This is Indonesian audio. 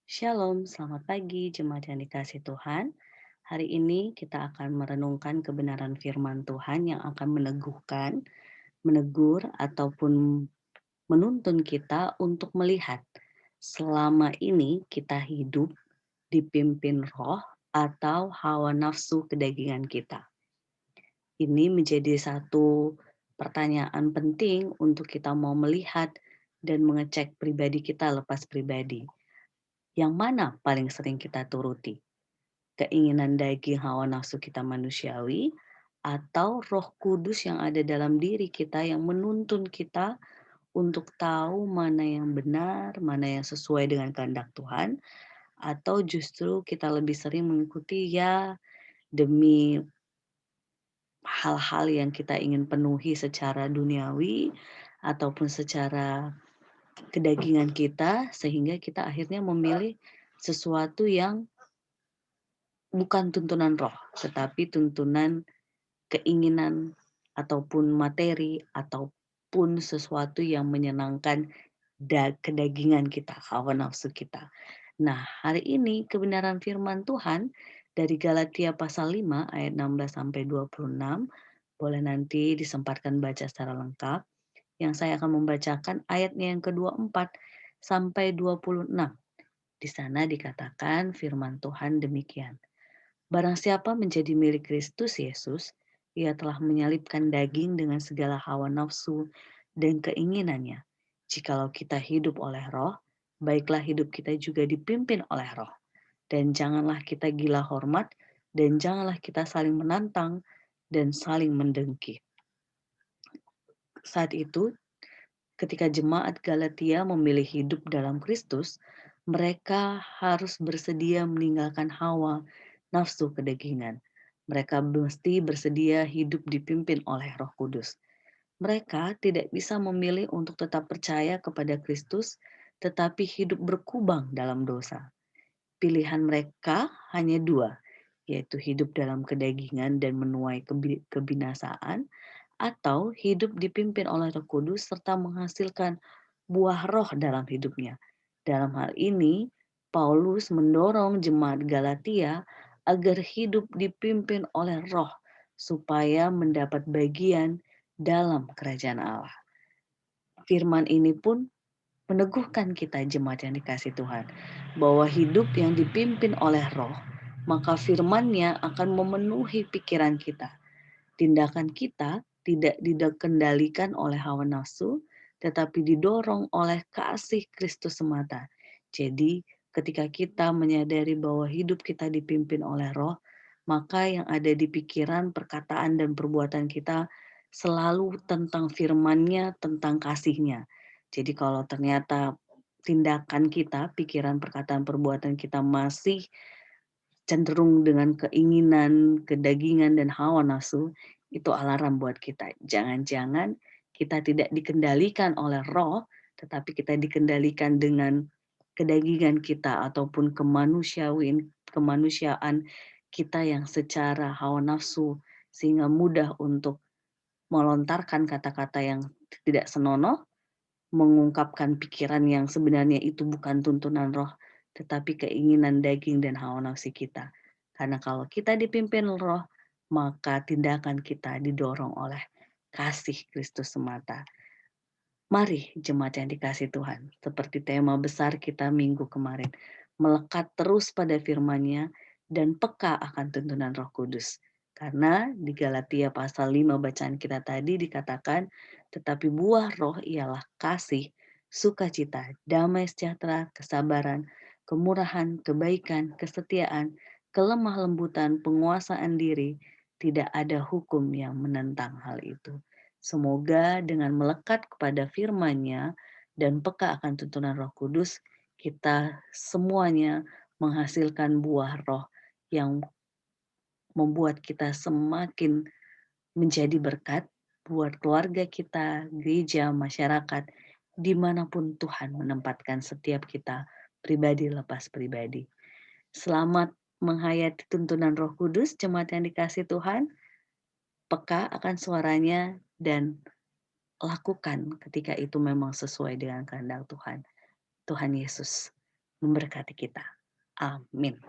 Shalom, selamat pagi jemaat yang dikasih Tuhan. Hari ini kita akan merenungkan kebenaran firman Tuhan yang akan meneguhkan, menegur, ataupun menuntun kita untuk melihat selama ini kita hidup dipimpin roh atau hawa nafsu kedagingan kita. Ini menjadi satu pertanyaan penting untuk kita mau melihat dan mengecek pribadi kita lepas pribadi. Yang mana paling sering kita turuti? Keinginan daging hawa nafsu kita manusiawi, atau Roh Kudus yang ada dalam diri kita yang menuntun kita untuk tahu mana yang benar, mana yang sesuai dengan kehendak Tuhan, atau justru kita lebih sering mengikuti ya demi hal-hal yang kita ingin penuhi secara duniawi ataupun secara kedagingan kita sehingga kita akhirnya memilih sesuatu yang bukan tuntunan roh, tetapi tuntunan keinginan ataupun materi ataupun sesuatu yang menyenangkan kedagingan kita, hawa nafsu kita. Nah, hari ini kebenaran firman Tuhan dari Galatia pasal 5 ayat 16 sampai 26 boleh nanti disempatkan baca secara lengkap. Yang saya akan membacakan ayatnya yang ke-24 sampai 26. Di sana dikatakan firman Tuhan demikian. Barang siapa menjadi milik Kristus Yesus, ia telah menyalibkan daging dengan segala hawa nafsu dan keinginannya. Jikalau kita hidup oleh roh, baiklah hidup kita juga dipimpin oleh roh. Dan janganlah kita gila hormat, dan janganlah kita saling menantang dan saling mendengki. Saat itu, ketika jemaat Galatia memilih hidup dalam Kristus, mereka harus bersedia meninggalkan hawa nafsu kedagingan. Mereka mesti bersedia hidup dipimpin oleh Roh Kudus. Mereka tidak bisa memilih untuk tetap percaya kepada Kristus, tetapi hidup berkubang dalam dosa. Pilihan mereka hanya dua, yaitu hidup dalam kedagingan dan menuai kebinasaan, atau hidup dipimpin oleh Roh Kudus serta menghasilkan buah roh dalam hidupnya. Dalam hal ini, Paulus mendorong jemaat Galatia agar hidup dipimpin oleh roh supaya mendapat bagian dalam kerajaan Allah. Firman ini pun meneguhkan kita jemaat yang dikasih Tuhan bahwa hidup yang dipimpin oleh roh, maka firman-Nya akan memenuhi pikiran kita. Tindakan kita tidak dikendalikan oleh hawa nafsu, tetapi didorong oleh kasih Kristus semata. Jadi, ketika kita menyadari bahwa hidup kita dipimpin oleh Roh, maka yang ada di pikiran, perkataan, dan perbuatan kita selalu tentang firman-Nya, tentang kasih-Nya. Jadi kalau ternyata tindakan kita, pikiran, perkataan, perbuatan kita masih cenderung dengan keinginan, kedagingan, dan hawa nafsu, itu alarm buat kita. Jangan-jangan kita tidak dikendalikan oleh roh, tetapi kita dikendalikan dengan kedagingan kita ataupun kemanusiaan kita yang secara hawa nafsu sehingga mudah untuk melontarkan kata-kata yang tidak senonoh, mengungkapkan pikiran yang sebenarnya itu bukan tuntunan roh, tetapi keinginan daging dan hawa nafsu kita. Karena kalau kita dipimpin roh, maka tindakan kita didorong oleh kasih Kristus semata. Mari jemaat yang dikasih Tuhan, seperti tema besar kita minggu kemarin, melekat terus pada firman-Nya dan peka akan tuntunan Roh Kudus. Karena di Galatia pasal 5 bacaan kita tadi dikatakan, tetapi buah roh ialah kasih, sukacita, damai sejahtera, kesabaran, kemurahan, kebaikan, kesetiaan, kelemah lembutan, penguasaan diri. Tidak ada hukum yang menentang hal itu. Semoga dengan melekat kepada firman-Nya dan peka akan tuntunan Roh Kudus, kita semuanya menghasilkan buah roh yang membuat kita semakin menjadi berkat buat keluarga kita, gereja, masyarakat, dimanapun Tuhan menempatkan setiap kita, pribadi lepas pribadi. Selamat menghayati tuntunan Roh Kudus, jemaat yang dikasih Tuhan, peka akan suaranya dan lakukan ketika itu memang sesuai dengan kehendak Tuhan. Tuhan Yesus memberkati kita. Amin.